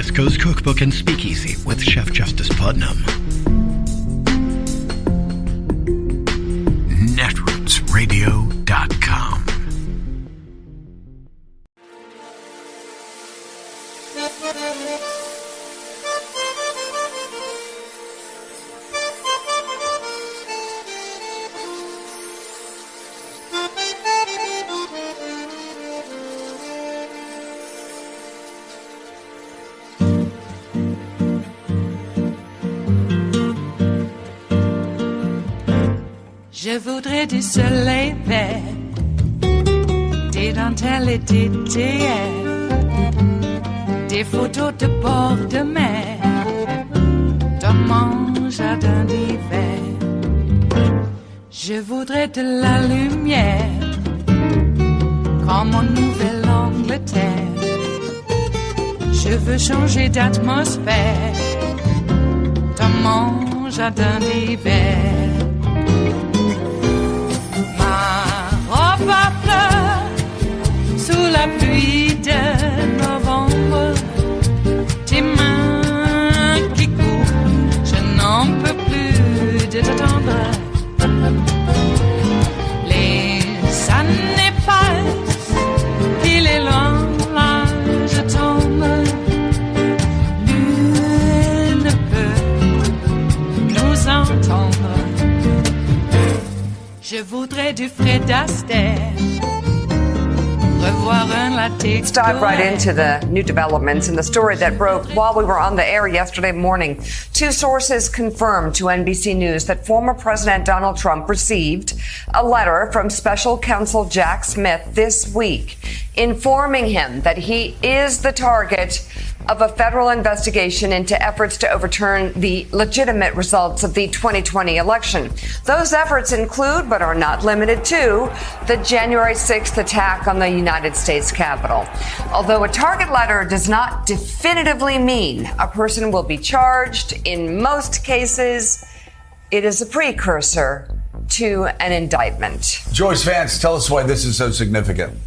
West Coast Cookbook and Speakeasy with Chef Justice Putnam. netrootsradio.com. Je voudrais du soleil vert, des dentelles et des théières, des photos de bord de mer, dans mon jardin d'hiver. Je voudrais de la lumière, comme en Nouvelle-Angleterre. Je veux changer d'atmosphère, dans mon jardin d'hiver. Ma fleur sous la pluie de novembre, tes mains qui courent, je n'en peux plus de t'attendre. Les années passent, il est loin, là je tombe. Nul ne peut nous entendre. Je voudrais du Fred Astaire. Let's dive right into the new developments in the story that broke while we were on the air yesterday morning. Two sources confirmed to NBC News that former President Donald Trump received a letter from Special Counsel Jack Smith this week, informing him that he is the target of a federal investigation into efforts to overturn the legitimate results of the 2020 election. Those efforts include, but are not limited to, the January 6th attack on the United States Capitol. Although a target letter does not definitively mean a person will be charged, in most cases, it is a precursor to an indictment. Joyce Vance, tell us why this is so significant.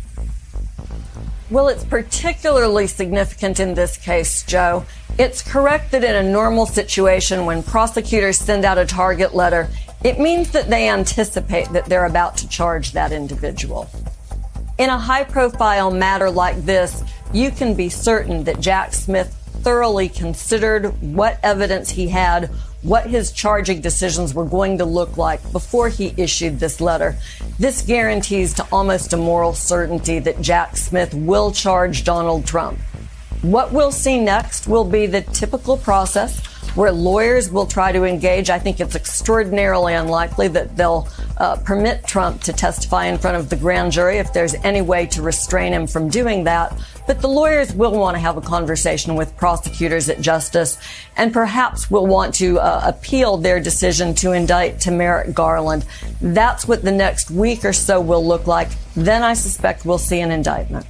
Well, it's particularly significant in this case, Joe. It's correct that in a normal situation, when prosecutors send out a target letter, it means that they anticipate that they're about to charge that individual. In a high-profile matter like this, you can be certain that Jack Smith thoroughly considered what evidence he had, what his charging decisions were going to look like before he issued this letter. This guarantees to almost a moral certainty that Jack Smith will charge Donald Trump. What we'll see next will be the typical process where lawyers will try to engage. I think it's extraordinarily unlikely that they'll permit Trump to testify in front of the grand jury if there's any way to restrain him from doing that. But the lawyers will want to have a conversation with prosecutors at Justice and perhaps will want to appeal their decision to indict to Merrick Garland. That's what the next week or so will look like. Then I suspect we'll see an indictment.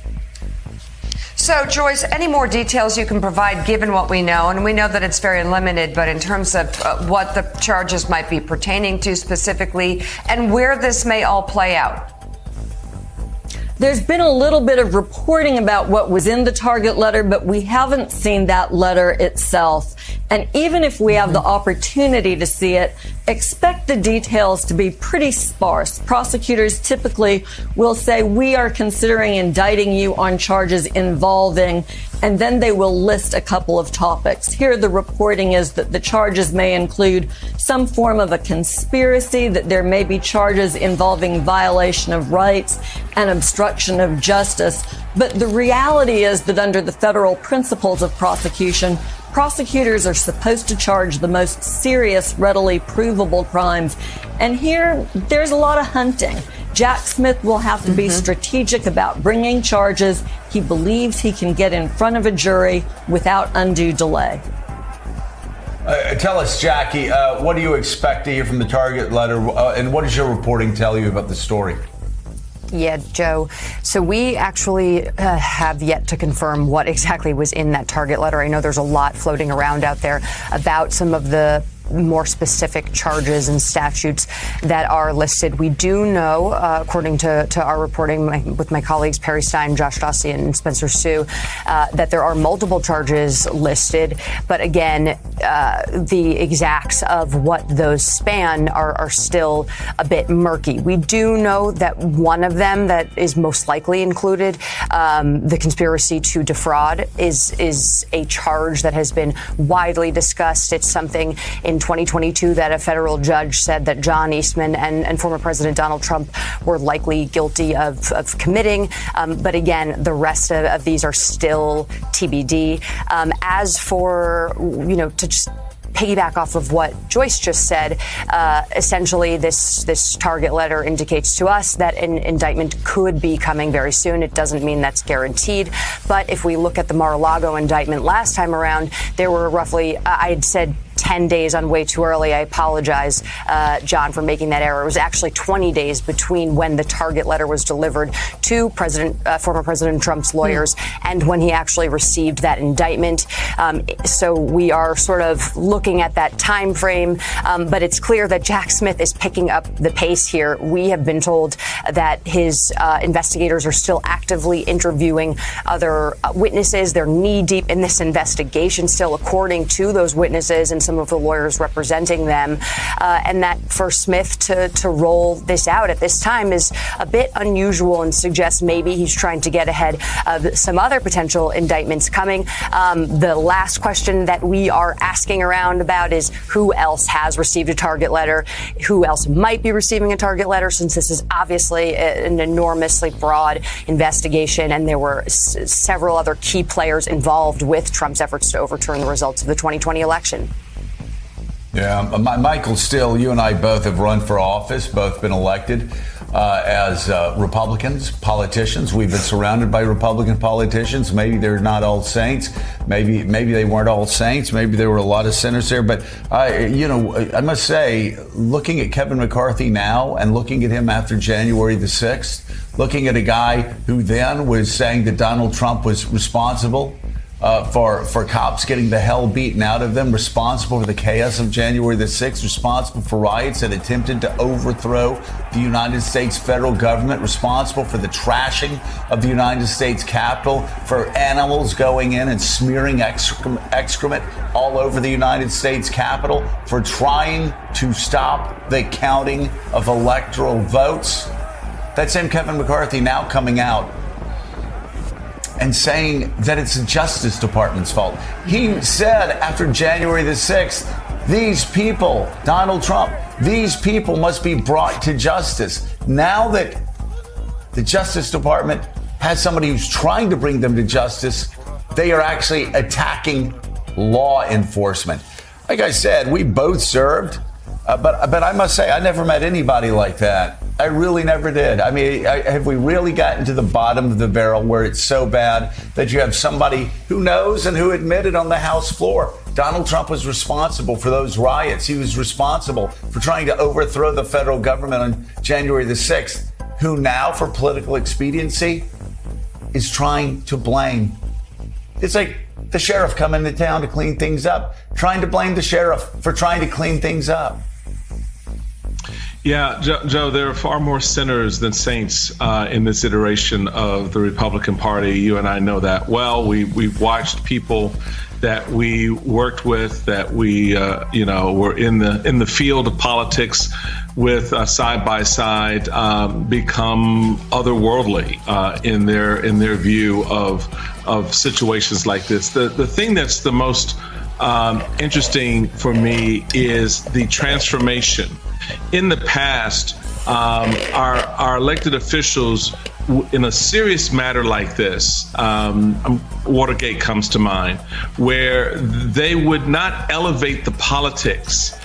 So, Joyce, any more details you can provide given what we know? And we know that it's very limited, but in terms of what the charges might be pertaining to specifically and where this may all play out. There's been a little bit of reporting about what was in the target letter, but we haven't seen that letter itself. And even if we have the opportunity to see it, expect the details to be pretty sparse. Prosecutors typically will say, we are considering indicting you on charges involving, and then they will list a couple of topics. Here, the reporting is that the charges may include some form of a conspiracy, that there may be charges involving violation of rights and obstruction of justice. But the reality is that under the federal principles of prosecution, prosecutors are supposed to charge the most serious, readily provable crimes. And here, there's a lot of hunting. Jack Smith will have to be strategic about bringing charges he believes he can get in front of a jury without undue delay. Tell us, Jackie, what do you expect to hear from the target letter, and what does your reporting tell you about the story? Yeah, Joe. So we actually have yet to confirm what exactly was in that target letter. I know there's a lot floating around out there about some of the more specific charges and statutes that are listed. We do know, according to our reporting with my colleagues Perry Stein, Josh Dossie, and Spencer Sue, that there are multiple charges listed. But again, the exacts of what those span are still a bit murky. We do know that one of them that is most likely included, the conspiracy to defraud, is a charge that has been widely discussed. It's something in 2022 that a federal judge said that John Eastman and former President Donald Trump were likely guilty of committing. But again, the rest of these are still TBD. As for, to just piggyback off of what Joyce just said, essentially this target letter indicates to us that an indictment could be coming very soon. It doesn't mean that's guaranteed. But if we look at the Mar-a-Lago indictment last time around, there were roughly, I had said 10 days on way too early. I apologize, John, for making that error. It was actually 20 days between when the target letter was delivered to former President Trump's lawyers and when he actually received that indictment. So we are sort of looking at that time frame, but it's clear that Jack Smith is picking up the pace here. We have been told that his investigators are still actively interviewing other witnesses. They're knee-deep in this investigation still, according to those witnesses and some of the lawyers representing them, and that for Smith to roll this out at this time is a bit unusual and suggests maybe he's trying to get ahead of some other potential indictments coming. The last question that we are asking around about is who else has received a target letter, who else might be receiving a target letter, since this is obviously an enormously broad investigation and there were several other key players involved with Trump's efforts to overturn the results of the 2020 election. Yeah, Michael Steele, you and I both have run for office, both been elected as Republicans, politicians. We've been surrounded by Republican politicians. Maybe they're not all saints. Maybe they weren't all saints. Maybe there were a lot of sinners there. But, I must say, looking at Kevin McCarthy now and looking at him after January the 6th, looking at a guy who then was saying that Donald Trump was responsible for cops getting the hell beaten out of them, responsible for the chaos of January the 6th, responsible for riots that attempted to overthrow the United States federal government, responsible for the trashing of the United States Capitol, for animals going in and smearing excrement all over the United States Capitol, for trying to stop the counting of electoral votes. That same Kevin McCarthy now coming out and saying that it's the Justice Department's fault. He said after January the 6th, these people, Donald Trump, these people must be brought to justice. Now that the Justice Department has somebody who's trying to bring them to justice, they are actually attacking law enforcement. Like I said, we both served, but I must say, I never met anybody like that. I really never did. I mean, have we really gotten to the bottom of the barrel where it's so bad that you have somebody who knows and who admitted on the House floor Donald Trump was responsible for those riots? He was responsible for trying to overthrow the federal government on January the 6th, who now, for political expediency, is trying to blame. It's like the sheriff coming to town to clean things up, trying to blame the sheriff for trying to clean things up. Yeah, Joe, there are far more sinners than saints in this iteration of the Republican Party. You and I know that well. We've watched people that we worked with, that we were in the field of politics with side by side, become otherworldly in their view of situations like this. The thing that's the most interesting for me is the transformation. In the past, our elected officials, in a serious matter like this, Watergate comes to mind, where they would not elevate the politics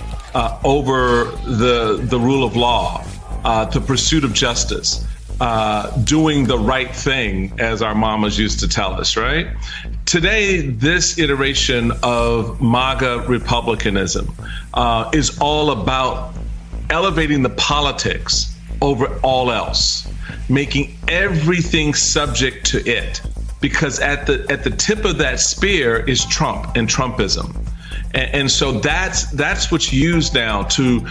over the rule of law, the pursuit of justice, doing the right thing, as our mamas used to tell us, right? Today, this iteration of MAGA republicanism is all about elevating the politics over all else, making everything subject to it, because at the tip of that spear is Trump and Trumpism. And so that's what's used now to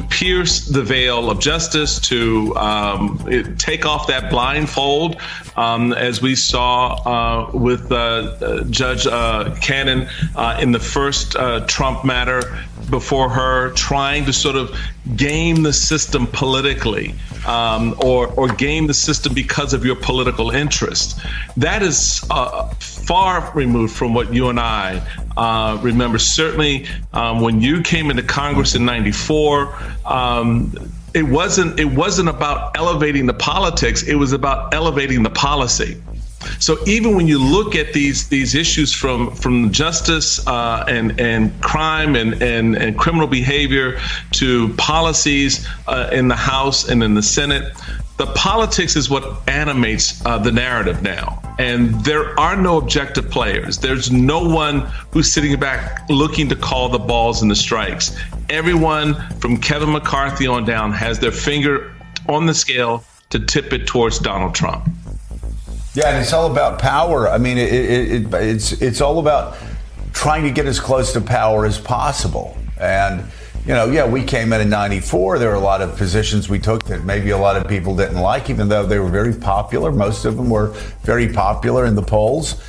pierce the veil of justice, to take off that blindfold, as we saw with Judge Cannon in the first Trump matter before her, trying to sort of game the system politically, or game the system because of your political interest. That is far removed from what you and I remember. Certainly, when you came into Congress in '94, it wasn't about elevating the politics. It was about elevating the policy. So even when you look at these issues from justice and crime and criminal behavior to policies in the House and in the Senate, the politics is what animates the narrative now. And there are no objective players. There's no one who's sitting back looking to call the balls and the strikes. Everyone from Kevin McCarthy on down has their finger on the scale to tip it towards Donald Trump. Yeah, and it's all about power. I mean, it's all about trying to get as close to power as possible. And, we came in '94. There were a lot of positions we took that maybe a lot of people didn't like, even though they were very popular. Most of them were very popular in the polls.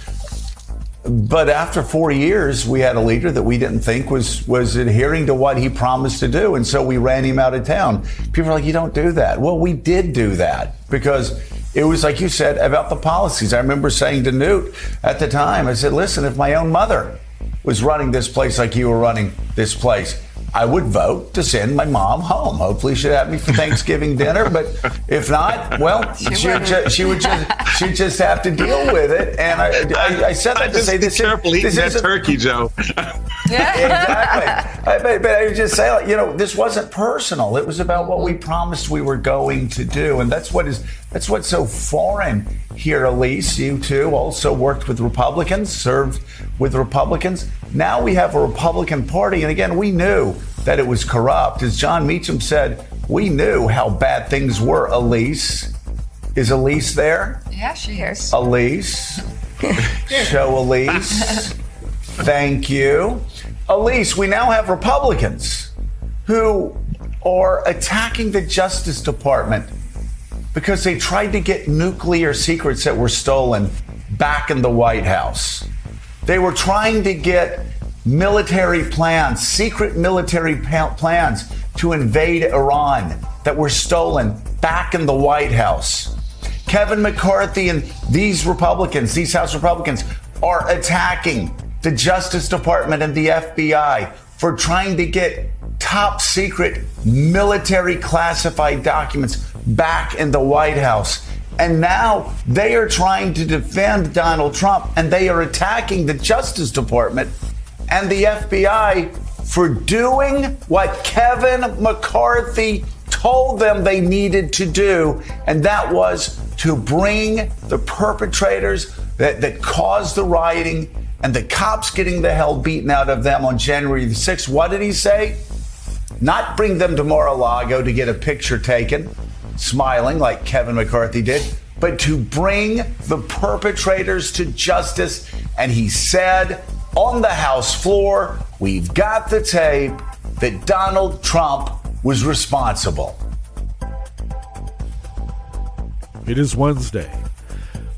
But after 4 years, we had a leader that we didn't think was adhering to what he promised to do. And so we ran him out of town. People are like, you don't do that. Well, we did do that because it was, like you said, about the policies. I remember saying to Newt at the time, I said, listen, if my own mother was running this place like you were running this place, I would vote to send my mom home. Hopefully she'd have me for Thanksgiving dinner, but if not, well, she would just have to deal with it. And I said that to say this. Careful eating that turkey, Joe. Exactly. But I would just say, this wasn't personal. It was about what we promised we were going to do, and that's what's so foreign here. Elise, you too also worked with Republicans, served with Republicans. Now we have a Republican Party, and again, we knew that it was corrupt. As John Meacham said, we knew how bad things were. Elise, is Elise there? Yeah, she is. Elise, show Elise. Thank you. Elise, we now have Republicans who are attacking the Justice Department because they tried to get nuclear secrets that were stolen back in the White House. They were trying to get military plans, secret military plans to invade Iran that were stolen back in the White House. Kevin McCarthy and these Republicans, these House Republicans, are attacking the Justice Department and the FBI for trying to get top secret military classified documents back in the White House. And now they are trying to defend Donald Trump, and they are attacking the Justice Department and the FBI for doing what Kevin McCarthy told them they needed to do, and that was to bring the perpetrators that caused the rioting and the cops getting the hell beaten out of them on January the 6th. What did he say? Not bring them to Mar-a-Lago to get a picture taken, smiling like Kevin McCarthy did, but to bring the perpetrators to justice. And he said on the House floor, we've got the tape, that Donald Trump was responsible. It is Wednesday,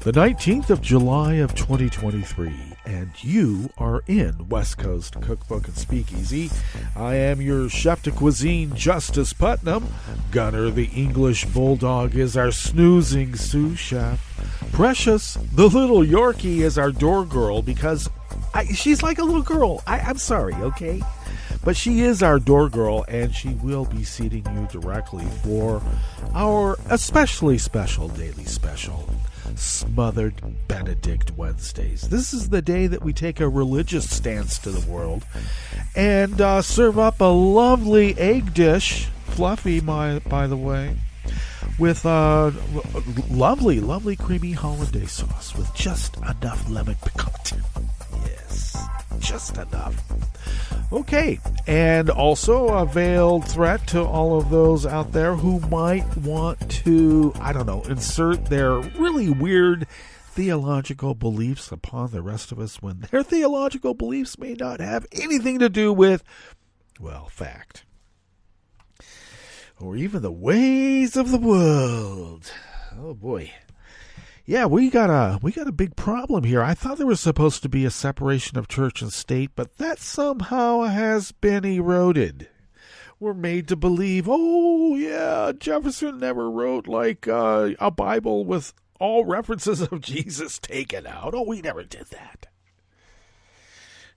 the 19th of July of 2023, and you are in West Coast Cookbook and Speakeasy. I am your chef de cuisine, Justice Putnam. Gunner, the English bulldog, is our snoozing sous chef. Precious, the little Yorkie, is our door girl because she's like a little girl. I'm sorry, okay? But she is our door girl, and she will be seating you directly for our especially special daily special, Smothered Benedict Wednesdays. This is the day that we take a religious stance to the world and serve up a lovely egg dish, fluffy, by the way, with lovely creamy hollandaise sauce with just enough lemon piquant. Yes, just enough. Okay, and also a veiled threat to all of those out there who might want to, insert their really weird theological beliefs upon the rest of us when their theological beliefs may not have anything to do with, well, fact. Or even the ways of the world. Oh boy. Yeah, we got a big problem here. I thought there was supposed to be a separation of church and state, but that somehow has been eroded. We're made to believe, oh yeah, Jefferson never wrote like a Bible with all references of Jesus taken out. Oh, we never did that.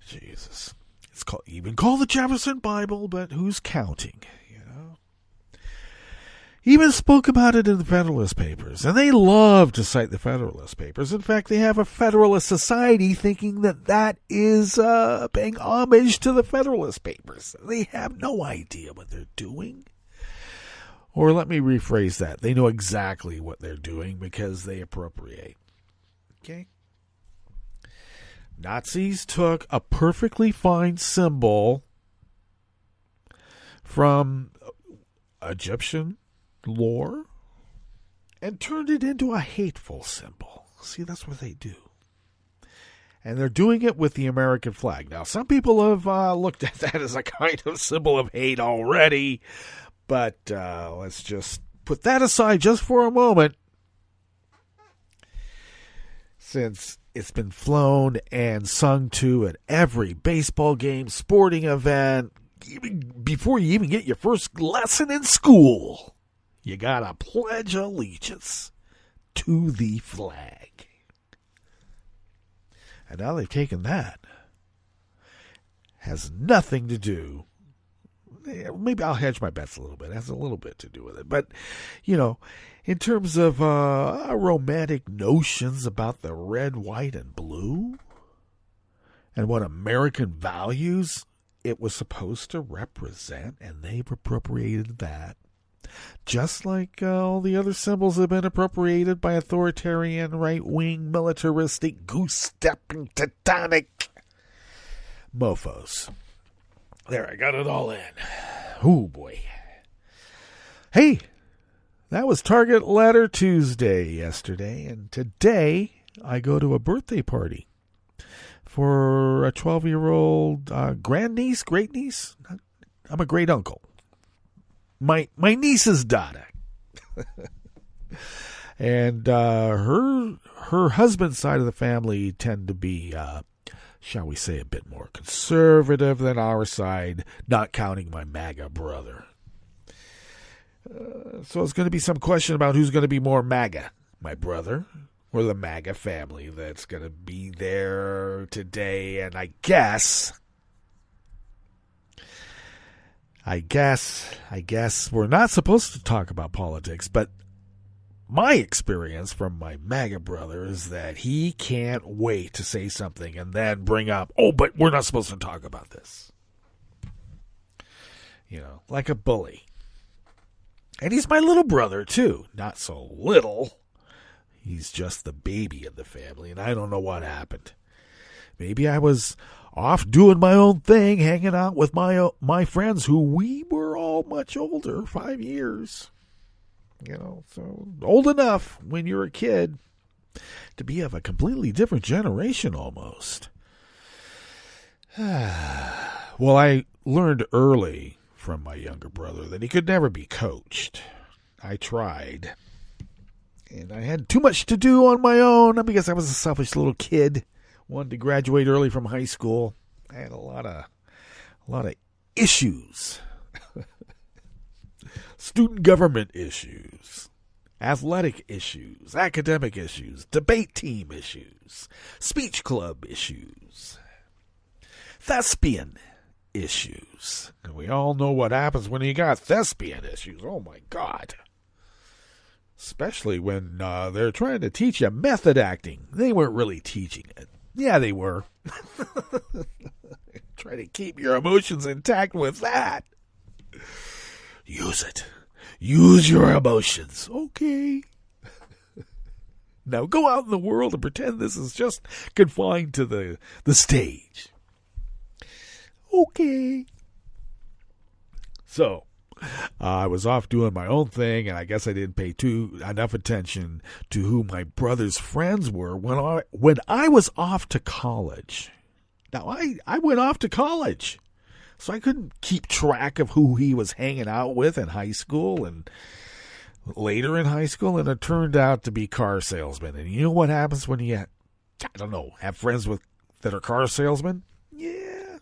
Jesus. It's even called the Jefferson Bible, but who's counting? Even spoke about it in the Federalist Papers, and they love to cite the Federalist Papers. In fact, they have a Federalist Society thinking that is paying homage to the Federalist Papers. They have no idea what they're doing. Or let me rephrase that. They know exactly what they're doing because they appropriate. Okay? Nazis took a perfectly fine symbol from Egyptian lore and turned it into a hateful symbol. See, that's what they do. And they're doing it with the American flag. Now, some people have looked at that as a kind of symbol of hate already, but let's just put that aside just for a moment, since it's been flown and sung to at every baseball game, sporting event, even before you even get your first lesson in school. You gotta pledge allegiance to the flag. And now they've taken that. Has nothing to do. Maybe I'll hedge my bets a little bit. It has a little bit to do with it. But, in terms of romantic notions about the red, white, and blue, and what American values it was supposed to represent, and they've appropriated that. Just like all the other symbols have been appropriated by authoritarian, right-wing, militaristic, goose-stepping, tectonic mofos. There, I got it all in. Oh, boy. Hey, that was Target Letter Tuesday yesterday, and today I go to a birthday party for a 12-year-old grandniece, great-niece. I'm a great-uncle. My niece's daughter. And her husband's side of the family tend to be, shall we say, a bit more conservative than our side, not counting my MAGA brother. So it's going to be some question about who's going to be more MAGA, my brother or the MAGA family that's going to be there today. And I guess we're not supposed to talk about politics, but my experience from my MAGA brother is that he can't wait to say something and then bring up, oh, but we're not supposed to talk about this. Like a bully. And he's my little brother, too. Not so little. He's just the baby of the family, and I don't know what happened. Maybe I was off doing my own thing, hanging out with my friends who we were all much older, 5 years. So old enough when you're a kid to be of a completely different generation almost. Well, I learned early from my younger brother that he could never be coached. I tried. And I had too much to do on my own because I was a selfish little kid. Wanted to graduate early from high school. I had a lot of issues. Student government issues, athletic issues, academic issues, debate team issues, speech club issues, thespian issues. And we all know what happens when you got thespian issues. Oh my God. Especially when they're trying to teach you method acting. They weren't really teaching it. Yeah, they were. Try to keep your emotions intact with that. Use it. Use your emotions. Okay. Now go out in the world and pretend this is just confined to the stage. Okay. So, I was off doing my own thing, and I guess I didn't pay enough attention to who my brother's friends were when I was off to college. Now, I went off to college, so I couldn't keep track of who he was hanging out with in high school and later in high school, and it turned out to be car salesmen. And you know what happens when you, have friends that are car salesmen? Yeah.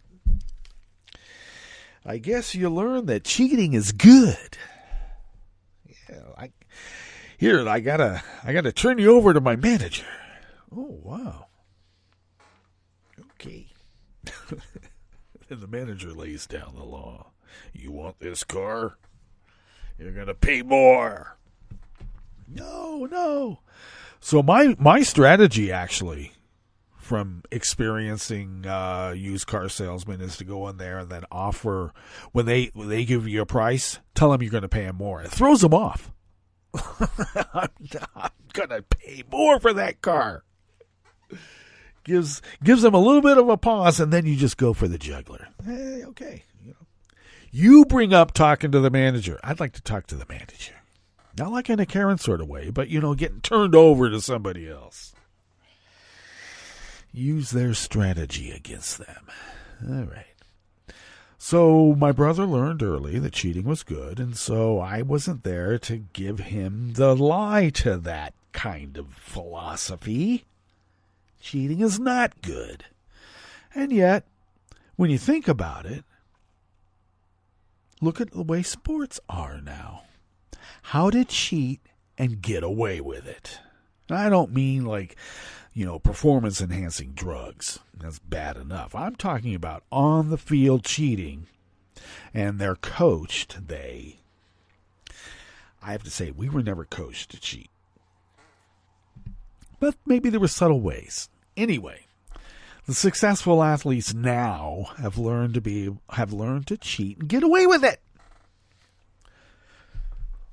I guess you learn that cheating is good. Yeah, I gotta turn you over to my manager. Oh, wow. Okay. And the manager lays down the law. You want this car? You're gonna pay more. No. So my strategy, actually, from experiencing used car salesmen, is to go in there and then offer, when they give you a price, tell them you're going to pay them more. It throws them off. I'm going to pay more for that car. Gives them a little bit of a pause, and then you just go for the jugular. Hey, okay. You bring up talking to the manager. I'd like to talk to the manager. Not like in a Karen sort of way, but, getting turned over to somebody else. Use their strategy against them. All right. So my brother learned early that cheating was good, and so I wasn't there to give him the lie to that kind of philosophy. Cheating is not good. And yet, when you think about it, look at the way sports are now. How to cheat and get away with it. I don't mean like, performance-enhancing drugs. That's bad enough. I'm talking about on-the-field cheating, and they're coached. I have to say, we were never coached to cheat. But maybe there were subtle ways. Anyway, the successful athletes now have learned to cheat and get away with it.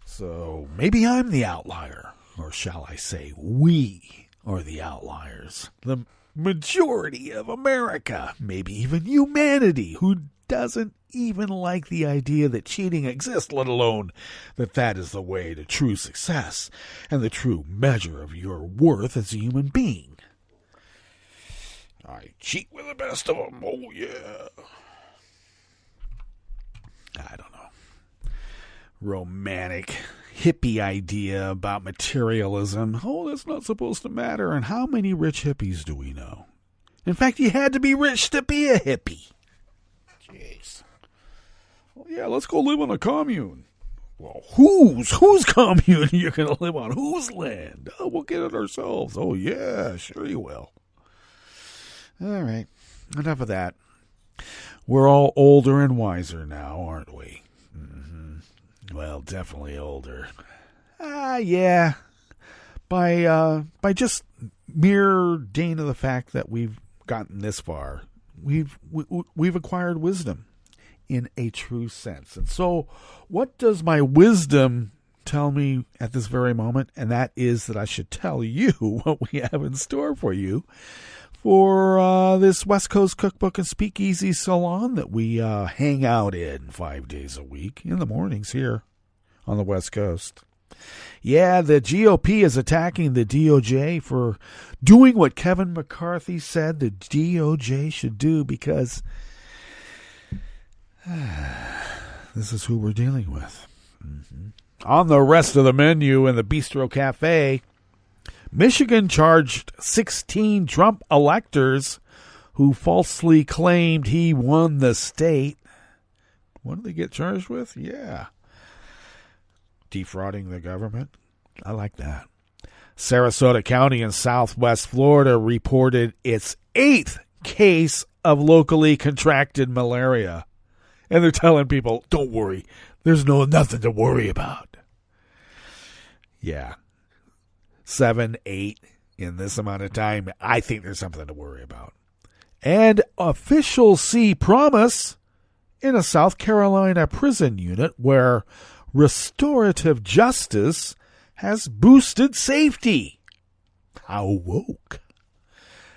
So maybe I'm the outlier, or shall I say, we are the outliers. The majority of America, maybe even humanity, who doesn't even like the idea that cheating exists, let alone that is the way to true success and the true measure of your worth as a human being. I cheat with the best of them. Oh, yeah. I don't know. Romantic, hippie idea about materialism. Oh, that's not supposed to matter. And how many rich hippies do we know? In fact, you had to be rich to be a hippie. Jeez. Well, yeah, let's go live on a commune. Well, whose commune are you going to live on? Whose land? Oh, we'll get it ourselves. Oh, yeah, sure you will. All right, enough of that. We're all older and wiser now, aren't we? Mm-hmm. Well, definitely older. Yeah. By just mere dint of the fact that we've gotten this far, we've acquired wisdom in a true sense. And so, what does my wisdom tell me at this very moment? And that is that I should tell you what we have in store for you for this West Coast Cookbook and Speakeasy salon that we hang out in 5 days a week in the mornings here on the West Coast. Yeah, the GOP is attacking the DOJ for doing what Kevin McCarthy said the DOJ should do, because this is who we're dealing with. Mm-hmm. On the rest of the menu in the Bistro Cafe, Michigan charged 16 Trump electors who falsely claimed he won the state. What did they get charged with? Yeah. Defrauding the government. I like that. Sarasota County in Southwest Florida reported its 8th case of locally contracted malaria. And they're telling people, don't worry, there's nothing to worry about. Yeah. 7, 8 in this amount of time. I think there's something to worry about. And officials see promise in a South Carolina prison unit where restorative justice has boosted safety. How woke.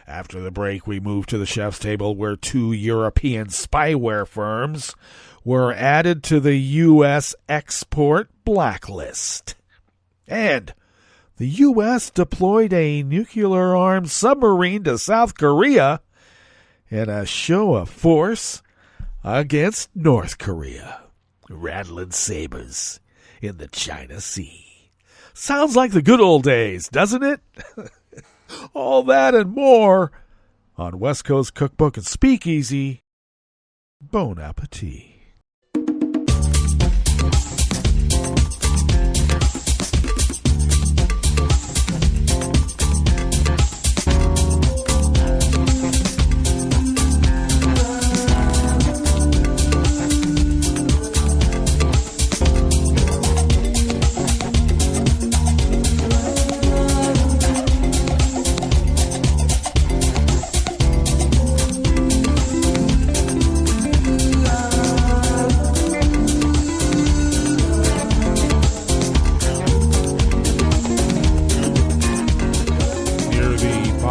After the break, we move to the chef's table where 2 European spyware firms were added to the U.S. export blacklist. And the U.S. deployed a nuclear-armed submarine to South Korea in a show of force against North Korea. Rattling sabers in the China Sea. Sounds like the good old days, doesn't it? All that and more on West Coast Cookbook and Speakeasy. Bon appetit.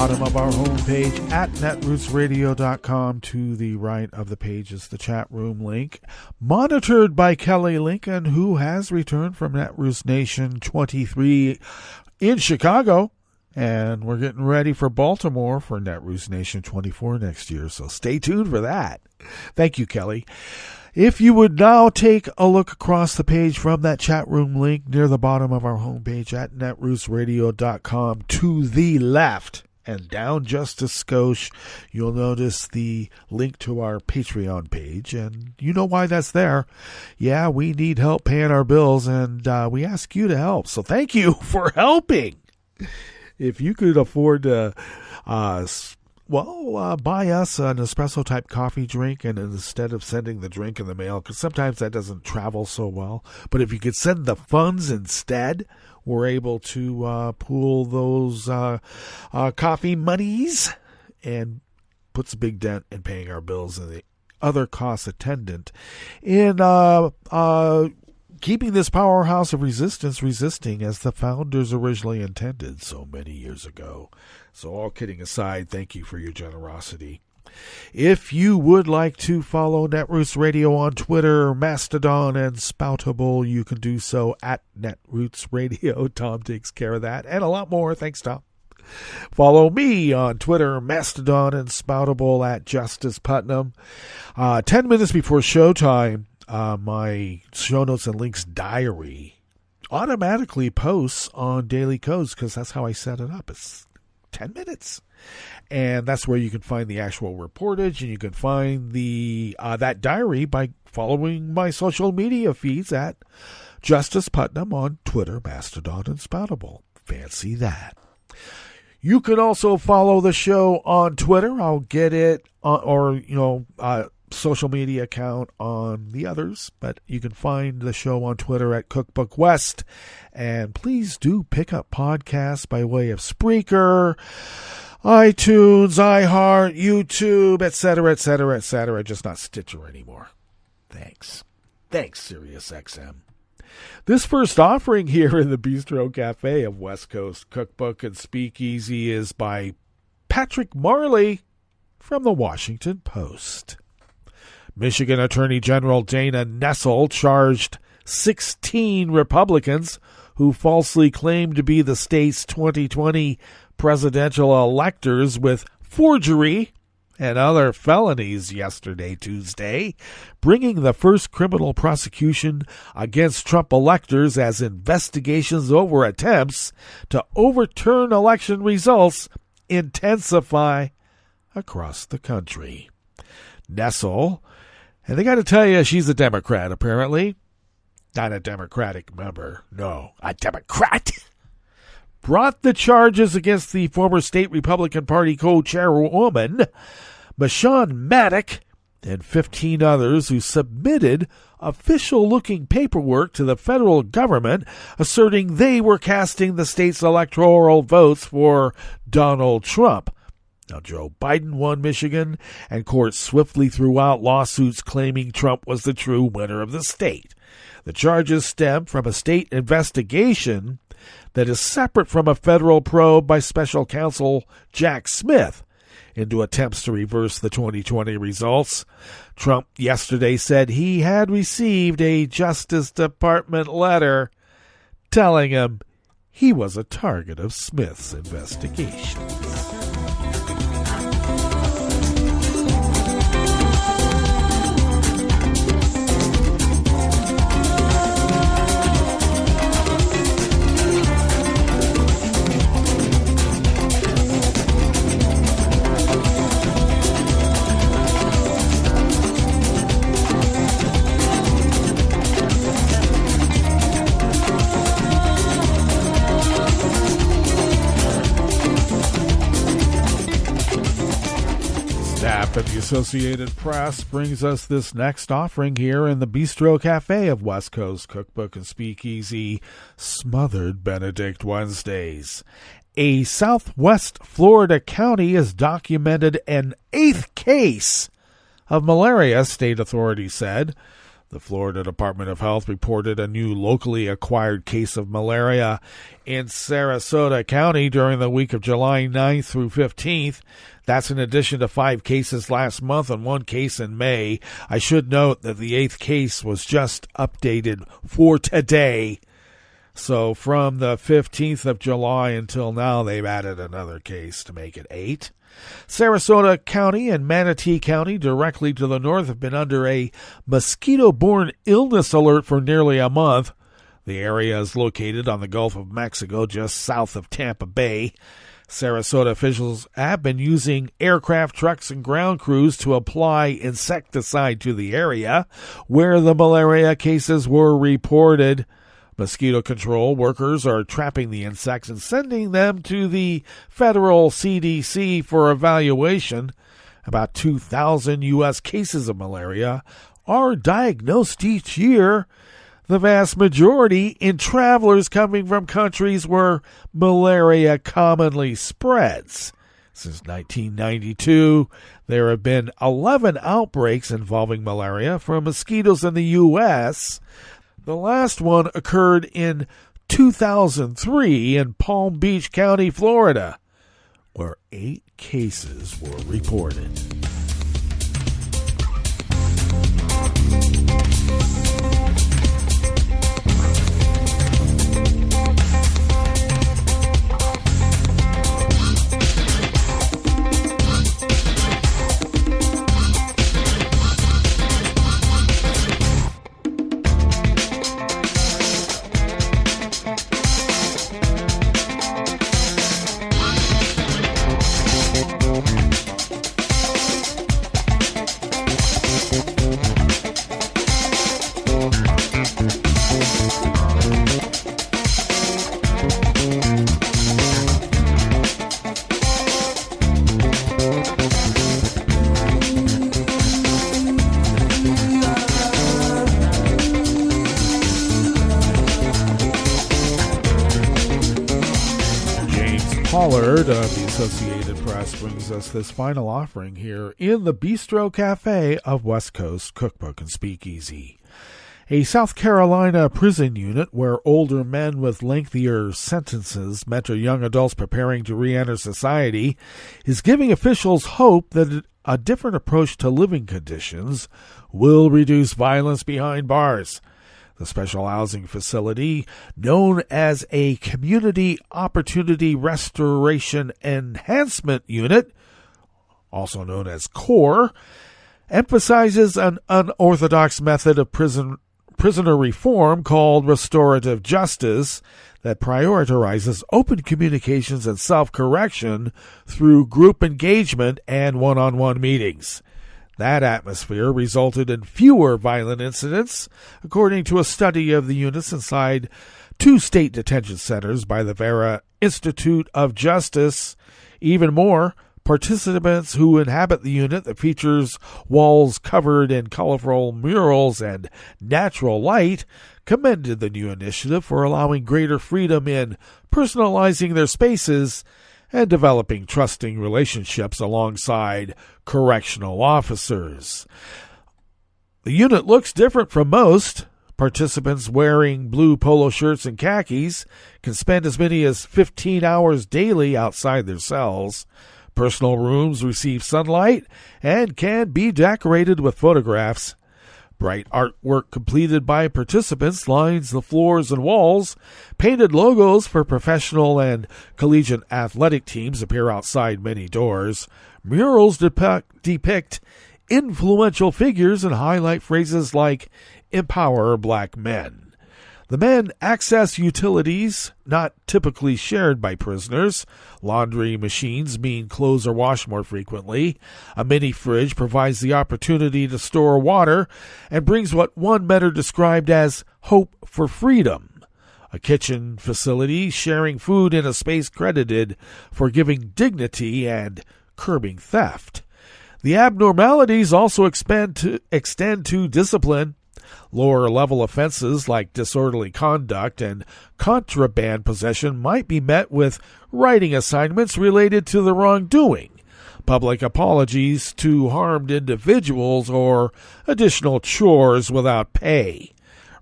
Of our homepage at netrootsradio.com. To the right of the page is the chat room link, monitored by Kelly Lincoln, who has returned from Netroots Nation 23 in Chicago, and we're getting ready for Baltimore for Netroots Nation 24 next year, so stay tuned for that. Thank you, Kelly. If you would now take a look across the page from that chat room link near the bottom of our homepage at netrootsradio.com, to the left and down just a skosh, you'll notice the link to our Patreon page, and you know why that's there. Yeah, we need help paying our bills, and we ask you to help, so thank you for helping. If you could afford to buy us an espresso-type coffee drink, and instead of sending the drink in the mail, because sometimes that doesn't travel so well, but if you could send the funds instead, we're able to pool those coffee monies and puts a big dent in paying our bills and the other costs attendant in keeping this powerhouse of resistance resisting as the founders originally intended so many years ago. So all kidding aside, thank you for your generosity. If you would like to follow Netroots Radio on Twitter, Mastodon, and Spoutable, you can do so at Netroots Radio. Tom takes care of that and a lot more. Thanks, Tom. Follow me on Twitter, Mastodon, and Spoutable at Justice Putnam. 10 minutes before showtime, my show notes and links diary automatically posts on Daily Codes because that's how I set it up. It's 10 minutes. And that's where you can find the actual reportage, and you can find the that diary by following my social media feeds at Justice Putnam on Twitter, Mastodon, and Spoutable. Fancy that. You can also follow the show on Twitter. I'll get it social media account on the others, but you can find the show on Twitter at Cookbook West. And please do pick up podcasts by way of Spreaker, iTunes, iHeart, YouTube, etc., etc., etc. Just not Stitcher anymore. Thanks, SiriusXM. This first offering here in the Bistro Cafe of West Coast Cookbook and Speakeasy is by Patrick Marley from the Washington Post. Michigan Attorney General Dana Nessel charged 16 Republicans who falsely claimed to be the state's 2020 presidential electors with forgery and other felonies yesterday, Tuesday, bringing the first criminal prosecution against Trump electors as investigations over attempts to overturn election results intensify across the country. Nessel, and they got to tell you, she's a Democrat, apparently. Not a Democratic member. No, a Democrat. Brought the charges against the former state Republican Party co-chairwoman, Michonne Maddock, and 15 others who submitted official-looking paperwork to the federal government asserting they were casting the state's electoral votes for Donald Trump. Now, Joe Biden won Michigan, and courts swiftly threw out lawsuits claiming Trump was the true winner of the state. The charges stem from a state investigation that is separate from a federal probe by special counsel Jack Smith into attempts to reverse the 2020 results. Trump yesterday said he had received a Justice Department letter telling him he was a target of Smith's investigations. Staff at the Associated Press brings us this next offering here in the Bistro Cafe of West Coast Cookbook and Speakeasy, Smothered Benedict Wednesdays. A southwest Florida county has documented an 8th case of malaria, state authorities said. The Florida Department of Health reported a new locally acquired case of malaria in Sarasota County during the week of July 9th through 15th. That's in addition to 5 cases last month and 1 case in May. I should note that the 8th case was just updated for today. So from the 15th of July until now, they've added another case to make it 8. Sarasota County and Manatee County, directly to the north, have been under a mosquito-borne illness alert for nearly a month. The area is located on the Gulf of Mexico, just south of Tampa Bay. Sarasota officials have been using aircraft, trucks, and ground crews to apply insecticide to the area where the malaria cases were reported. Mosquito control workers are trapping the insects and sending them to the federal CDC for evaluation. About 2,000 U.S. cases of malaria are diagnosed each year, the vast majority in travelers coming from countries where malaria commonly spreads. Since 1992, there have been 11 outbreaks involving malaria from mosquitoes in the U.S., The last one occurred in 2003 in Palm Beach County, Florida, where 8 cases were reported. Of the Associated Press brings us this final offering here in the Bistro Cafe of West Coast Cookbook and Speakeasy. A South Carolina prison unit where older men with lengthier sentences mentor young adults preparing to re-enter society is giving officials hope that a different approach to living conditions will reduce violence behind bars. The special housing facility, known as a Community Opportunity Restoration Enhancement Unit, also known as CORE, emphasizes an unorthodox method of prisoner reform called restorative justice that prioritizes open communications and self-correction through group engagement and one-on-one meetings. That atmosphere resulted in fewer violent incidents, according to a study of the units inside 2 state detention centers by the Vera Institute of Justice. Even more, participants who inhabit the unit that features walls covered in colorful murals and natural light commended the new initiative for allowing greater freedom in personalizing their spaces and developing trusting relationships alongside correctional officers. The unit looks different from most. Participants wearing blue polo shirts and khakis can spend as many as 15 hours daily outside their cells. Personal rooms receive sunlight and can be decorated with photographs. Bright artwork completed by participants lines the floors and walls. Painted logos for professional and collegiate athletic teams appear outside many doors. Murals depict influential figures and highlight phrases like "empower black men." The men access utilities not typically shared by prisoners. Laundry machines mean clothes are washed more frequently. A mini fridge provides the opportunity to store water and brings what one mentor described as hope for freedom. A kitchen facility sharing food in a space credited for giving dignity and curbing theft. The abnormalities also extend to discipline. Lower-level offenses like disorderly conduct and contraband possession might be met with writing assignments related to the wrongdoing, public apologies to harmed individuals, or additional chores without pay.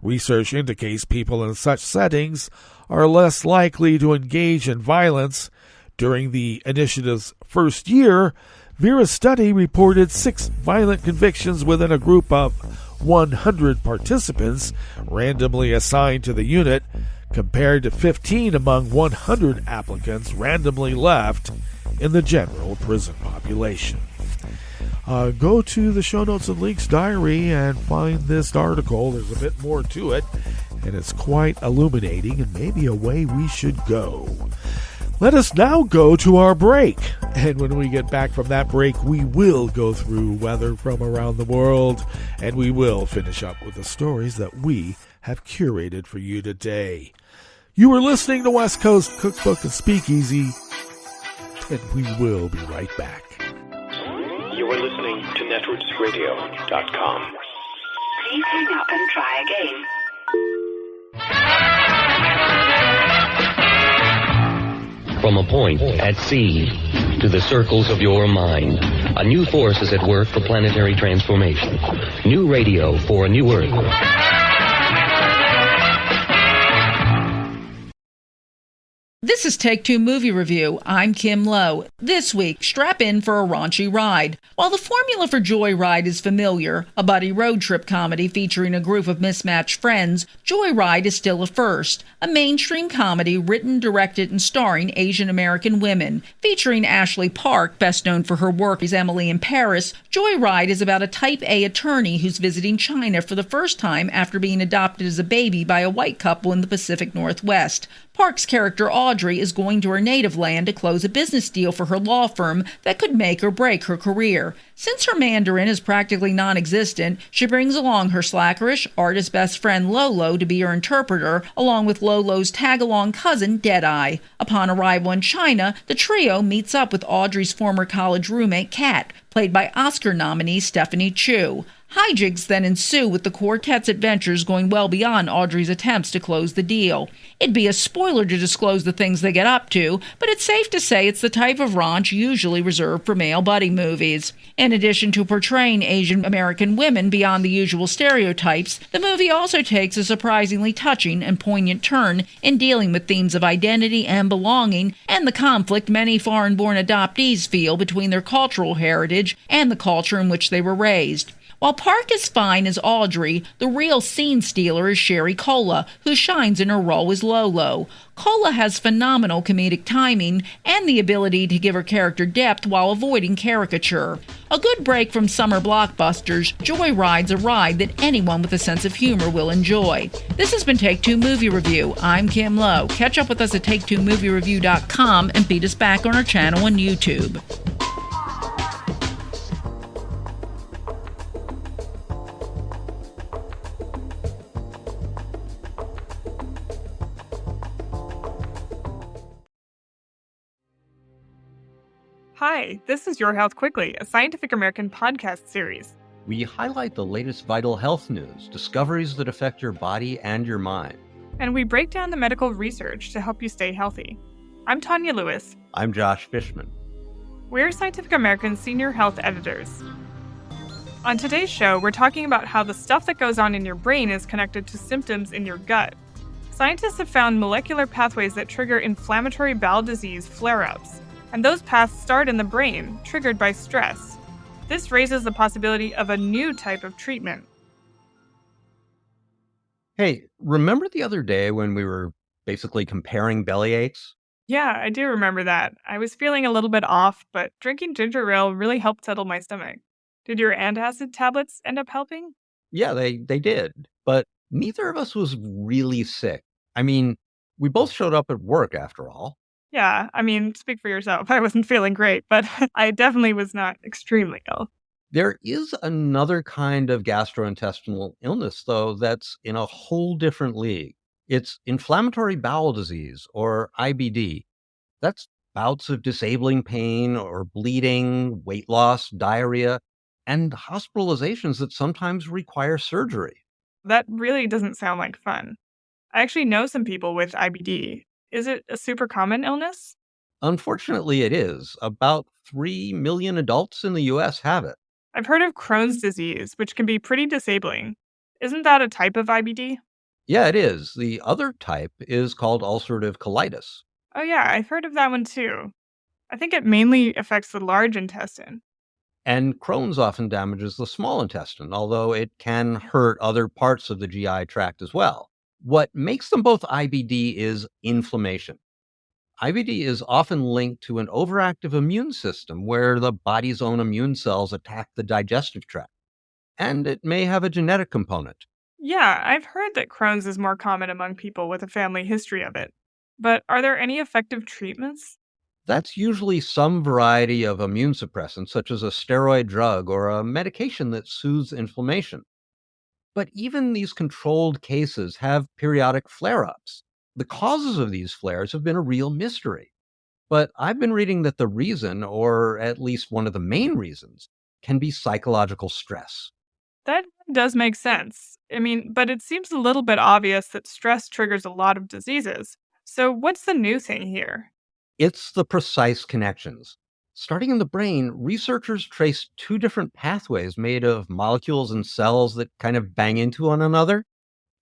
Research indicates people in such settings are less likely to engage in violence. During the initiative's first year, Vera's study reported 6 violent convictions within a group of 100 participants randomly assigned to the unit, compared to 15 among 100 applicants randomly left in the general prison population. Go to the show notes and links diary and find this article. There's a bit more to it, and it's quite illuminating and maybe a way we should go. Let us now go to our break. And when we get back from that break, we will go through weather from around the world, and we will finish up with the stories that we have curated for you today. You are listening to West Coast Cookbook and Speakeasy, and we will be right back. You are listening to netrootsradio.com. Please hang up and try again. From a point at sea to the circles of your mind, a new force is at work for planetary transformation. New radio for a new Earth. This is Take Two Movie Review. I'm Kim Lowe. This week, strap in for a raunchy ride. While the formula for Joyride is familiar, a buddy road trip comedy featuring a group of mismatched friends, Joyride is still a first. A mainstream comedy written, directed, and starring Asian American women. Featuring Ashley Park, best known for her work as Emily in Paris, Joyride is about a Type A attorney who's visiting China for the first time after being adopted as a baby by a white couple in the Pacific Northwest. Park's character Audrey is going to her native land to close a business deal for her law firm that could make or break her career. Since her Mandarin is practically non-existent, she brings along her slackerish, artist best friend Lolo to be her interpreter, along with Lolo's tag-along cousin Deadeye. Upon arrival in China, the trio meets up with Audrey's former college roommate Kat, played by Oscar nominee Stephanie Chu. Hijinks then ensue with the quartet's adventures going well beyond Audrey's attempts to close the deal. It'd be a spoiler to disclose the things they get up to, but it's safe to say it's the type of raunch usually reserved for male buddy movies. In addition to portraying Asian American women beyond the usual stereotypes, the movie also takes a surprisingly touching and poignant turn in dealing with themes of identity and belonging and the conflict many foreign-born adoptees feel between their cultural heritage and the culture in which they were raised. While Park is fine as Audrey, the real scene stealer is Sherry Cola, who shines in her role as Lolo. Cola has phenomenal comedic timing and the ability to give her character depth while avoiding caricature. A good break from summer blockbusters, Joyride's a ride that anyone with a sense of humor will enjoy. This has been Take Two Movie Review. I'm Kim Lowe. Catch up with us at TakeTwoMovieReview.com and beat us back on our channel on YouTube. Hi, this is Your Health Quickly, a Scientific American podcast series. We highlight the latest vital health news, discoveries that affect your body and your mind. And we break down the medical research to help you stay healthy. I'm Tanya Lewis. I'm Josh Fishman. We're Scientific American's senior health editors. On today's show, we're talking about how the stuff that goes on in your brain is connected to symptoms in your gut. Scientists have found molecular pathways that trigger inflammatory bowel disease flare-ups. And those paths start in the brain, triggered by stress. This raises the possibility of a new type of treatment. Hey, remember the other day when we were basically comparing belly aches? Yeah, I do remember that. I was feeling a little bit off, but drinking ginger ale really helped settle my stomach. Did your antacid tablets end up helping? Yeah, they did. But neither of us was really sick. I mean, we both showed up at work after all. Yeah, I mean, speak for yourself. I wasn't feeling great, but I definitely was not extremely ill. There is another kind of gastrointestinal illness, though, that's in a whole different league. It's inflammatory bowel disease, or IBD. That's bouts of disabling pain or bleeding, weight loss, diarrhea, and hospitalizations that sometimes require surgery. That really doesn't sound like fun. I actually know some people with IBD. Is it a super common illness? Unfortunately, it is. About 3 million adults in the US have it. I've heard of Crohn's disease, which can be pretty disabling. Isn't that a type of IBD? Yeah, it is. The other type is called ulcerative colitis. Oh, yeah, I've heard of that one too. I think it mainly affects the large intestine. And Crohn's often damages the small intestine, although it can hurt other parts of the GI tract as well. What makes them both IBD is inflammation. IBD is often linked to an overactive immune system where the body's own immune cells attack the digestive tract. And it may have a genetic component. Yeah, I've heard that Crohn's is more common among people with a family history of it. But are there any effective treatments? That's usually some variety of immune suppressant, such as a steroid drug or a medication that soothes inflammation. But even these controlled cases have periodic flare ups. The causes of these flares have been a real mystery. But I've been reading that the reason, or at least one of the main reasons, can be psychological stress. That does make sense. I mean, but it seems a little bit obvious that stress triggers a lot of diseases. So what's the new thing here? It's the precise connections. Starting in the brain, researchers traced two different pathways made of molecules and cells that kind of bang into one another,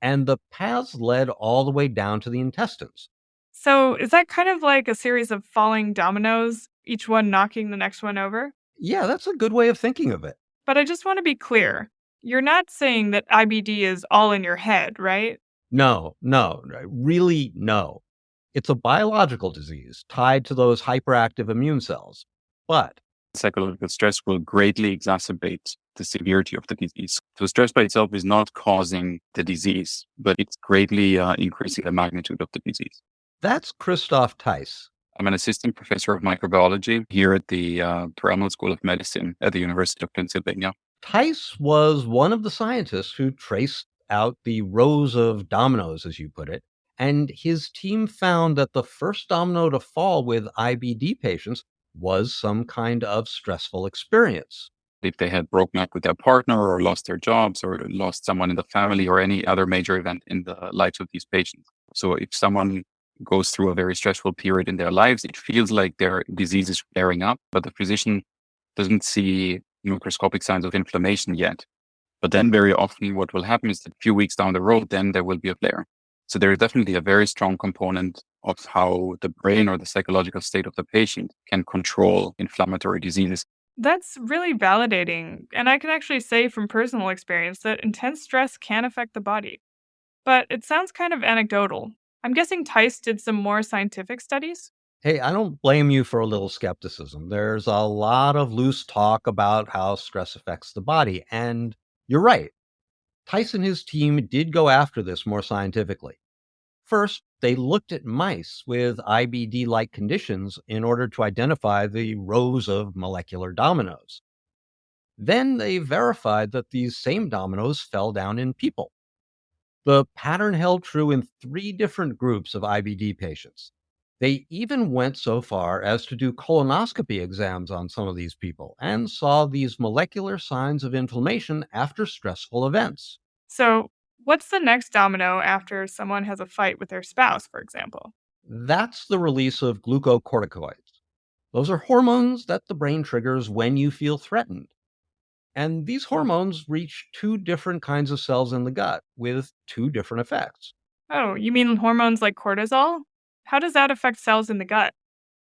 and the paths led all the way down to the intestines. So is that kind of like a series of falling dominoes, each one knocking the next one over? Yeah, that's a good way of thinking of it. But I just want to be clear. You're not saying that IBD is all in your head, right? No, really no. It's a biological disease tied to those hyperactive immune cells. But psychological stress will greatly exacerbate the severity of the disease. So stress by itself is not causing the disease, but it's greatly increasing the magnitude of the disease. That's Christoph Theis. I'm an assistant professor of microbiology here at the Perelman School of Medicine at the University of Pennsylvania. Theis was one of the scientists who traced out the rows of dominoes, as you put it, and his team found that the first domino to fall with IBD patients was some kind of stressful experience. If they had broken up with their partner or lost their jobs or lost someone in the family or any other major event in the lives of these patients. So if someone goes through a very stressful period in their lives, it feels like their disease is flaring up, but the physician doesn't see microscopic signs of inflammation yet. But then very often what will happen is that a few weeks down the road, then there will be a flare. So there is definitely a very strong component of how the brain or the psychological state of the patient can control inflammatory diseases. That's really validating. And I can actually say from personal experience that intense stress can affect the body. But it sounds kind of anecdotal. I'm guessing Theis did some more scientific studies? Hey, I don't blame you for a little skepticism. There's a lot of loose talk about how stress affects the body. And you're right. Theis and his team did go after this more scientifically. First, they looked at mice with IBD-like conditions in order to identify the rows of molecular dominoes. Then they verified that these same dominoes fell down in people. The pattern held true in 3 different groups of IBD patients. They even went so far as to do colonoscopy exams on some of these people and saw these molecular signs of inflammation after stressful events. So, what's the next domino after someone has a fight with their spouse, for example? That's the release of glucocorticoids. Those are hormones that the brain triggers when you feel threatened. And these hormones reach 2 different kinds of cells in the gut with 2 different effects. Oh, you mean hormones like cortisol? How does that affect cells in the gut?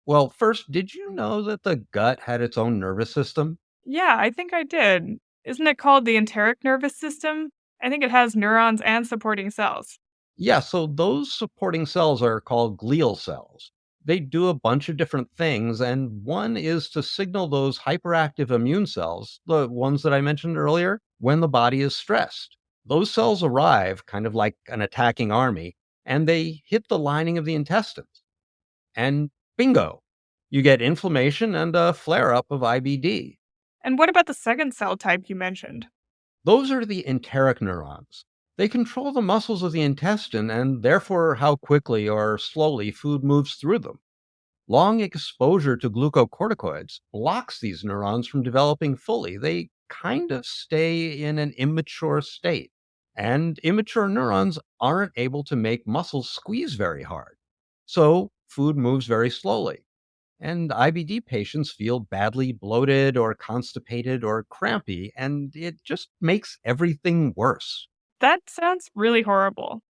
Well, first, did you know that the gut had its own nervous system? Yeah, I think I did. Isn't it called the enteric nervous system? I think it has neurons and supporting cells. Yeah, so those supporting cells are called glial cells. They do a bunch of different things, and one is to signal those hyperactive immune cells, the ones that I mentioned earlier, when the body is stressed. Those cells arrive kind of like an attacking army, and they hit the lining of the intestines. And bingo, you get inflammation and a flare up of IBD. And what about the second cell type you mentioned? Those are the enteric neurons. They control the muscles of the intestine and therefore how quickly or slowly food moves through them. Long exposure to glucocorticoids blocks these neurons from developing fully. They kind of stay in an immature state. And immature neurons aren't able to make muscles squeeze very hard. So food moves very slowly. And IBD patients feel badly bloated or constipated or crampy, and it just makes everything worse. That sounds really horrible.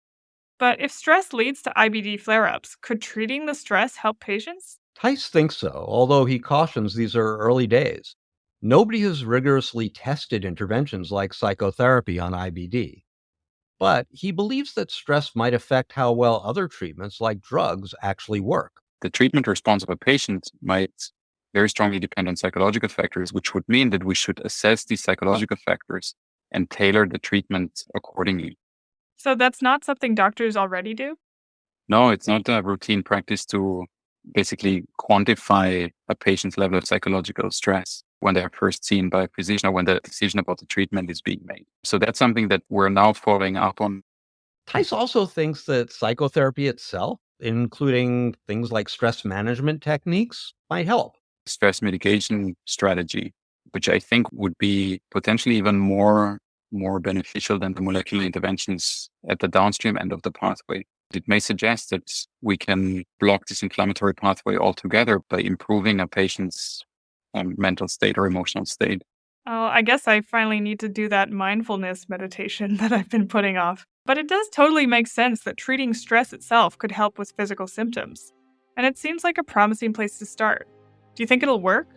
But if stress leads to IBD flare-ups, could treating the stress help patients? Tice thinks so, although he cautions these are early days. Nobody has rigorously tested interventions like psychotherapy on IBD. But he believes that stress might affect how well other treatments like drugs actually work. The treatment response of a patient might very strongly depend on psychological factors, which would mean that we should assess these psychological factors and tailor the treatment accordingly. So that's not something doctors already do? No, it's not a routine practice to basically quantify a patient's level of psychological stress when they are first seen by a physician or when the decision about the treatment is being made. So that's something that we're now following up on. Tice also thinks that psychotherapy itself, including things like stress management techniques, might help. Stress mitigation strategy, which I think would be potentially even more beneficial than the molecular interventions at the downstream end of the pathway. It may suggest that we can block this inflammatory pathway altogether by improving a patient's mental state or emotional state. Oh, I guess I finally need to do that mindfulness meditation that I've been putting off. But it does totally make sense that treating stress itself could help with physical symptoms. And it seems like a promising place to start. Do you think it'll work?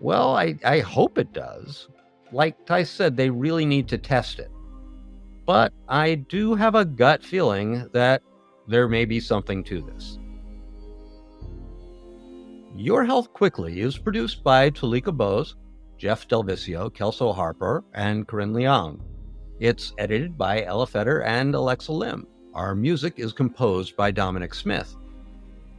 Well, I hope it does. Like Tice said, they really need to test it. But I do have a gut feeling that there may be something to this. Your Health Quickly is produced by Tulika Bose, Jeff Delvisio, Kelso Harper, and Corinne Leong. It's edited by Ella Fetter and Alexa Lim. Our music is composed by Dominic Smith.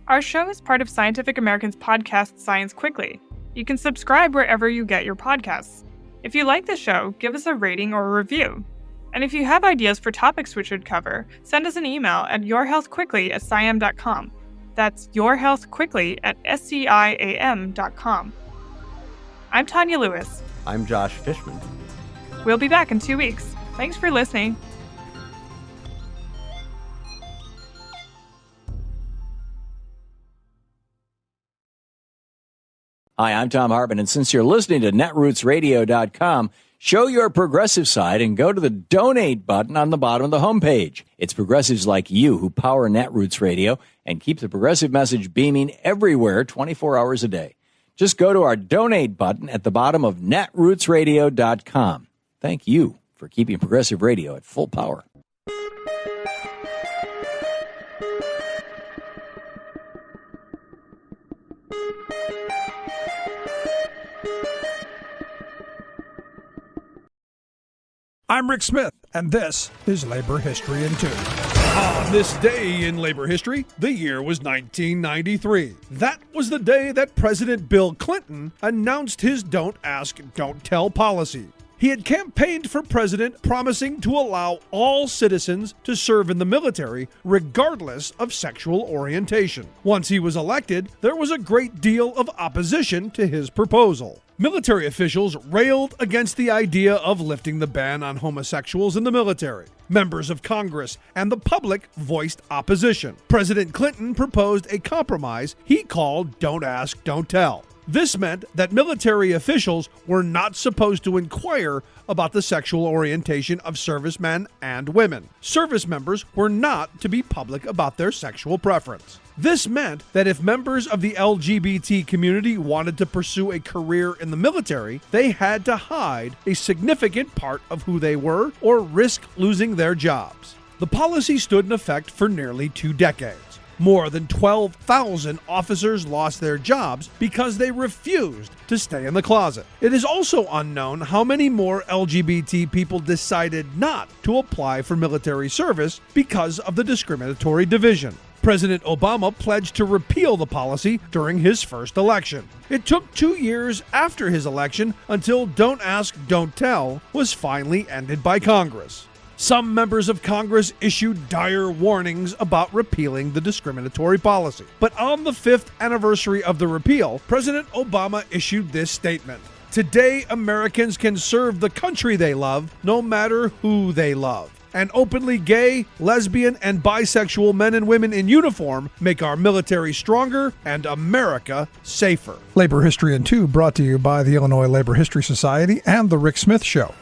Our show is part of Scientific American's podcast, Science Quickly. You can subscribe wherever you get your podcasts. If you like the show, give us a rating or a review. And if you have ideas for topics we should cover, send us an email at yourhealthquickly@sciam.com. That's yourhealthquickly@sciam.com. I'm Tanya Lewis. I'm Josh Fishman. We'll be back in 2 weeks. Thanks for listening. Hi, I'm Tom Hartman, and since you're listening to netrootsradio.com, show your progressive side and go to the donate button on the bottom of the homepage. It's progressives like you who power Netroots Radio and keep the progressive message beaming everywhere 24 hours a day. Just go to our donate button at the bottom of netrootsradio.com. Thank you for keeping progressive radio at full power. I'm Rick Smith, and this is Labor History in 2. On this day in labor history, the year was 1993. That was the day that President Bill Clinton announced his Don't Ask, Don't Tell policy. He had campaigned for president, promising to allow all citizens to serve in the military, regardless of sexual orientation. Once he was elected, there was a great deal of opposition to his proposal. Military officials railed against the idea of lifting the ban on homosexuals in the military. Members of Congress and the public voiced opposition. President Clinton proposed a compromise he called Don't Ask, Don't Tell. This meant that military officials were not supposed to inquire about the sexual orientation of servicemen and women. Service members were not to be public about their sexual preference. This meant that if members of the LGBT community wanted to pursue a career in the military, they had to hide a significant part of who they were or risk losing their jobs. The policy stood in effect for nearly 2 decades. More than 12,000 officers lost their jobs because they refused to stay in the closet. It is also unknown how many more LGBT people decided not to apply for military service because of the discriminatory division. President Obama pledged to repeal the policy during his first election. It took 2 years after his election until Don't Ask, Don't Tell was finally ended by Congress. Some members of Congress issued dire warnings about repealing the discriminatory policy. But on the 5th anniversary of the repeal, President Obama issued this statement: "Today, Americans can serve the country they love, no matter who they love. And openly gay, lesbian, and bisexual men and women in uniform make our military stronger and America safer." Labor History in 2 brought to you by the Illinois Labor History Society and The Rick Smith Show.